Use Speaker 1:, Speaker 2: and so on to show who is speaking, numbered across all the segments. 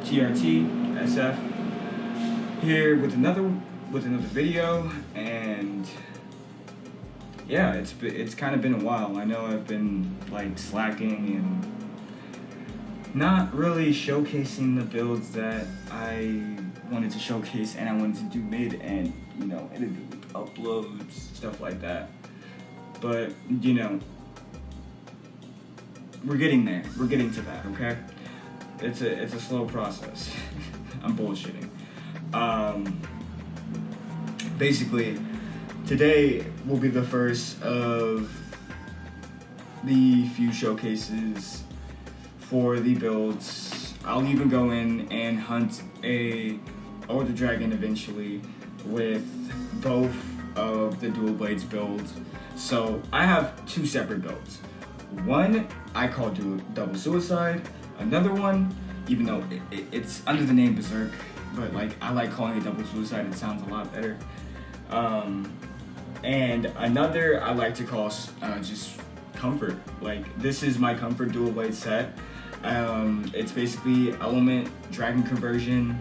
Speaker 1: TRTSF here with another video, and yeah, it's kind of been a while. I know I've been like slacking and not really showcasing the builds that I wanted to showcase and I wanted to do mid and editing, uploads, stuff like that. But we're getting there. We're getting to that, okay? It's a slow process. I'm bullshitting. Basically, today will be the first of the few showcases for the builds. I'll even go in and hunt a Elder Dragon eventually with both of the dual blades builds. So I have two separate builds. One I call double suicide. Another one, even though it's under the name Berserk, but I like calling it double suicide. It sounds a lot better. And another I like to call just comfort. This is my comfort dual blade set. It's basically element dragon conversion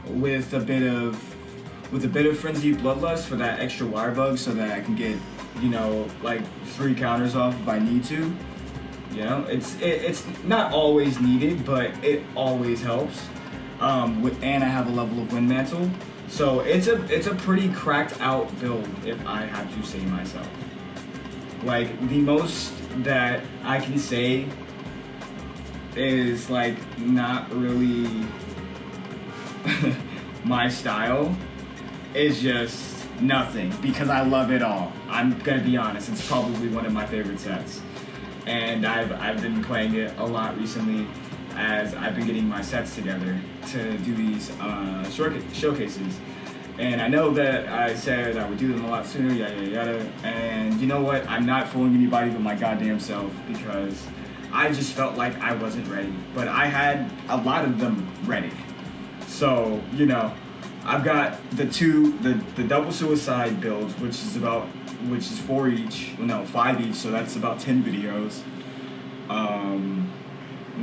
Speaker 1: with a bit of frenzied bloodlust for that extra wire bug, so that I can get 3 counters off if I need to. It's not always needed, but it always helps. And I have a level of Wind Mantle, so it's a pretty cracked out build, if I have to say myself. The most that I can say is not really my style. Is just nothing, because I love it all. I'm gonna be honest, it's probably one of my favorite sets, and I've been playing it a lot recently as I've been getting my sets together to do these showcases. And I know that I said I would do them a lot sooner, yada yada, and you know what? I'm not fooling anybody but my goddamn self, because I just felt like I wasn't ready, but I had a lot of them ready. So I've got the double suicide builds, which is 4 each, 5 each, so that's about 10 videos.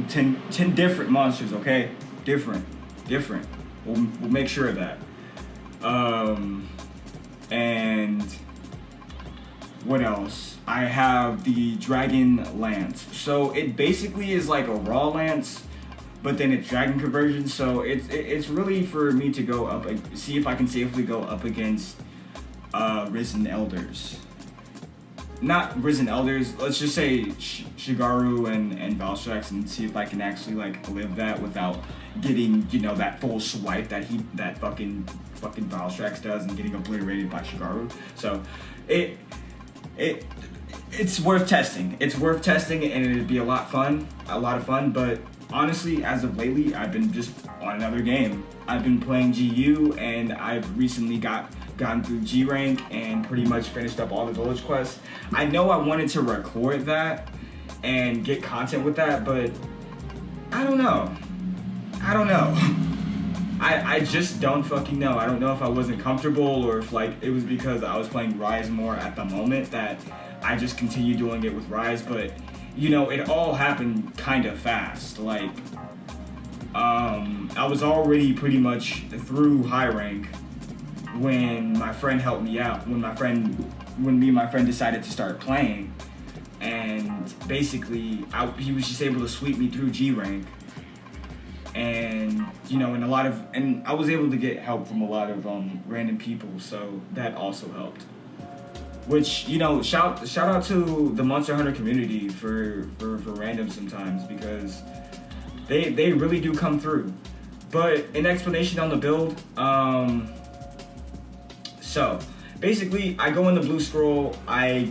Speaker 1: 10 different monsters, okay? Different. We'll make sure of that. And what else? I have the Dragon Lance. So it basically is like a raw lance, but then it's dragon conversion, so it's really for me to go up, see if I can safely go up against Risen Elders. Not Risen Elders, let's just say Shigaru and Valstrax, and see if I can actually live that without getting that full swipe that fucking Valstrax does and getting obliterated by Shigaru. So it's worth testing. It's worth testing, and it'd be a lot of fun, but honestly, as of lately, I've been just on another game. I've been playing GU, and I've recently gotten through G rank and pretty much finished up all the village quests. I know I wanted to record that and get content with that, but I don't know. I just don't fucking know. I don't know if I wasn't comfortable, or if it was because I was playing Rise more at the moment that I just continued doing it with Rise, but it all happened kind of fast. I was already pretty much through high rank when my friend helped me out. When me and my friend decided to start playing, and basically he was just able to sweep me through G rank, and and I was able to get help from a lot of random people, so that also helped. Which shout out to the Monster Hunter community for random sometimes, because they really do come through. But an explanation on the build. So basically, I go in the blue scroll. I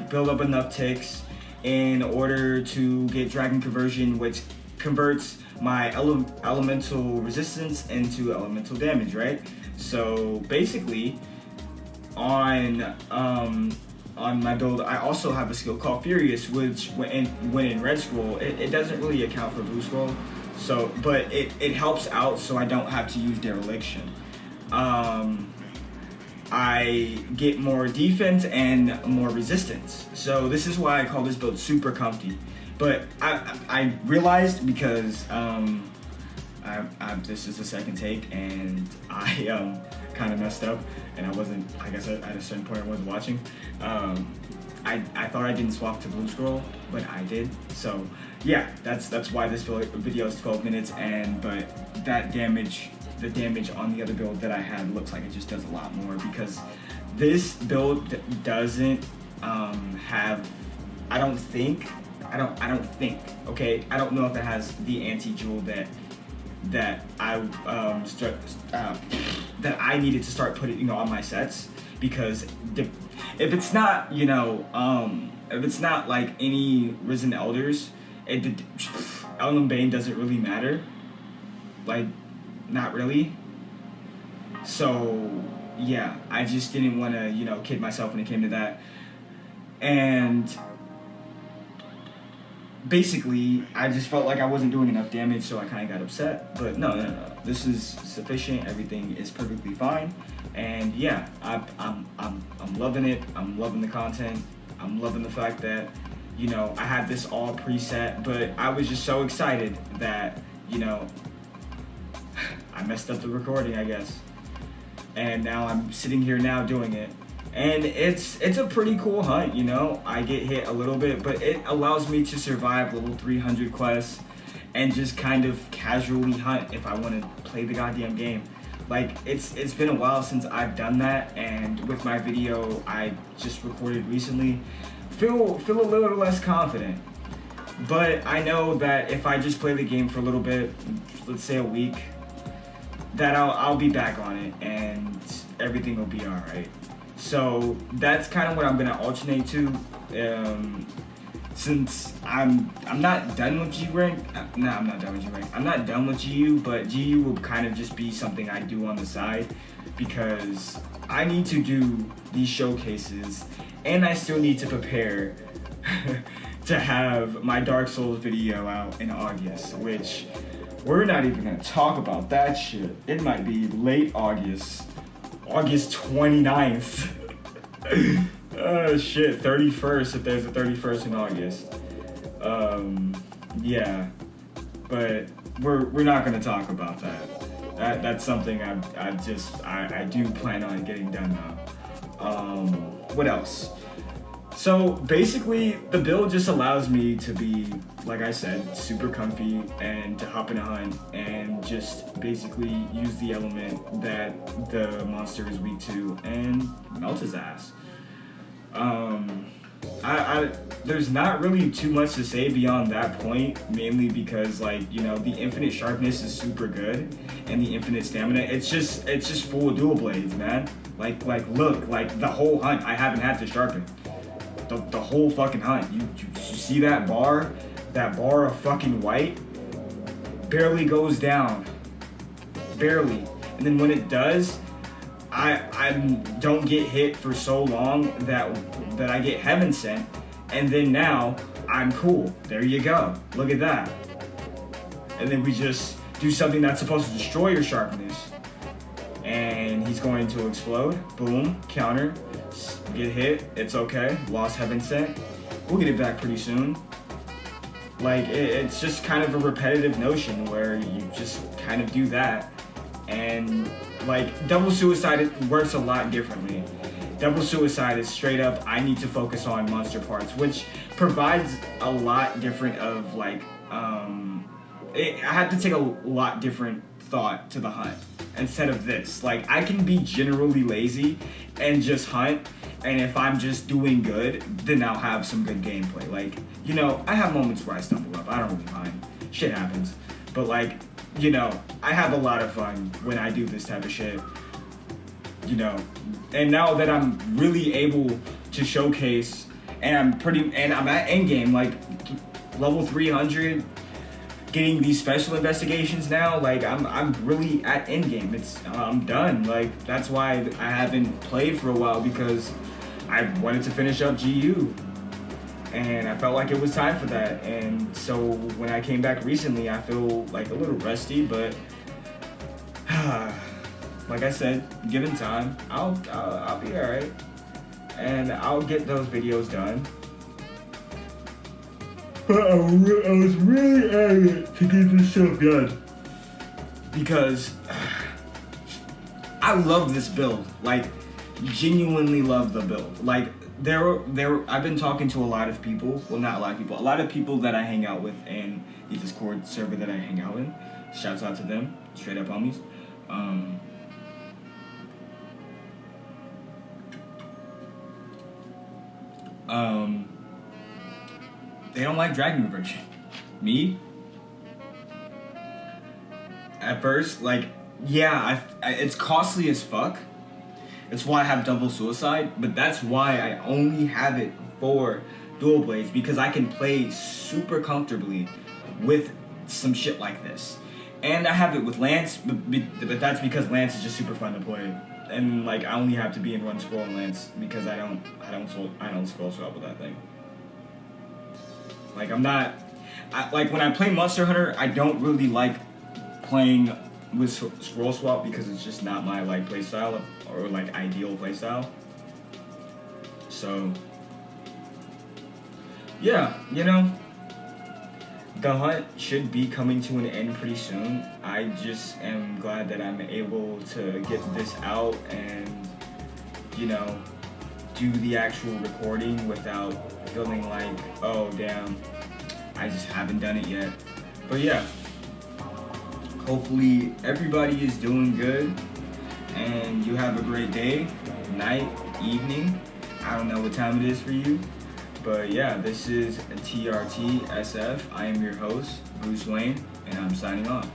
Speaker 1: build up enough ticks in order to get dragon conversion, which converts my elemental resistance into elemental damage, right? So basically, on my build, I also have a skill called Furious, which when in red scroll, it doesn't really account for blue scroll. So, but it helps out, so I don't have to use Dereliction. I get more defense and more resistance. So this is why I call this build super comfy. But I realized because this is the second take, and I kind of messed up, and I wasn't. I guess at a certain point I wasn't watching. I thought I didn't swap to blue scroll, but I did. So yeah, that's why this video is 12 minutes, but that damage, the damage on the other build that I had looks like it just does a lot more, because this build doesn't have, I don't think, okay, I don't know if it has the anti-jewel that I that I needed to start putting on my sets, because if it's not, if it's not like any Risen Elders, Elden Bane doesn't really matter, like, not really. So yeah, I just didn't want to kid myself when it came to that. And basically, I just felt like I wasn't doing enough damage, so I kind of got upset. But no. This is sufficient. Everything is perfectly fine. And yeah, I'm loving it. I'm loving the content. I'm loving the fact that, I had this all preset, but I was just so excited that, I messed up the recording, I guess. And now I'm sitting here now doing it. And it's a pretty cool hunt, I get hit a little bit, but it allows me to survive level 300 quests and just kind of casually hunt if I want to play the goddamn game. Like, it's been a while since I've done that, and with my video I just recorded recently, feel a little less confident. But I know that if I just play the game for a little bit, let's say a week, that I'll be back on it and everything will be alright. So that's kind of what I'm gonna alternate to, since I'm not done with G rank. No, I'm not done with G rank. I'm not done with GU, but GU will kind of just be something I do on the side, because I need to do these showcases, and I still need to prepare to have my Dark Souls video out in August, which we're not even gonna talk about that shit. It might be late August 29th. Oh shit, 31st, if there's a 31st in August. Yeah, but we're not gonna talk about that. That's something I do plan on getting done now. What else? So basically, the build just allows me to be, like I said, super comfy and to hop in a hunt and just basically use the element that the monster is weak to and melt his ass. There's not really too much to say beyond that point, mainly because, like, the infinite sharpness is super good, and the infinite stamina, it's just full of dual blades, man. Like look, like the whole hunt I haven't had to sharpen. The whole fucking hunt. You see that bar? That bar of fucking white barely goes down. Barely. And then when it does, I don't get hit for so long that I get heaven sent, and then now I'm cool. There you go. Look at that. And then we just do something that's supposed to destroy your sharpness, and he's going to explode. Boom. Counter. Get hit. It's okay. Lost heaven sent. We'll get it back pretty soon. Like, it's just kind of a repetitive notion where you just kind of do that. And, like, double suicide works a lot differently. Double suicide is straight up, I need to focus on monster parts, which provides a lot different of, like, I have to take a lot different thought to the hunt instead of this. Like, I can be generally lazy and just hunt, and if I'm just doing good, then I'll have some good gameplay. Like, I have moments where I stumble up. I don't really mind. Shit happens. But, like, I have a lot of fun when I do this type of shit. And now that I'm really able to showcase, and I'm at endgame, like, level 300, getting these special investigations now, like, I'm really at endgame. I'm done. Like, that's why I haven't played for a while, because I wanted to finish up GU, and I felt like it was time for that. And so when I came back recently, I feel like a little rusty, but like I said, given time, I'll be alright, and I'll get those videos done. But I was really adamant to get this stuff done because I love this build. Like, genuinely love the build. Like, I've been talking to a lot of people. Well, not a lot of people. A lot of people that I hang out with in the Discord server that I hang out in. Shouts out to them. Straight up homies. They don't like Dragon Conversion. Me? At first, like, yeah, it's costly as fuck. It's why I have double suicide, but that's why I only have it for dual blades, because I can play super comfortably with some shit like this. And I have it with Lance, but that's because Lance is just super fun to play. And like, I only have to be in run scroll and Lance because I don't scroll swap with that thing. Like, like when I play Monster Hunter, I don't really like playing with scroll swap because it's just not my like playstyle or like ideal playstyle. So yeah, you know, the hunt should be coming to an end pretty soon. I just am glad that I'm able to get this out and, you know, do the actual recording without feeling like, oh damn, I just haven't done it yet. But yeah, hopefully everybody is doing good and you have a great day, night, evening. I don't know what time it is for you, but yeah, this is TRTSF. I am your host, Bruce Wayne, and I'm signing off.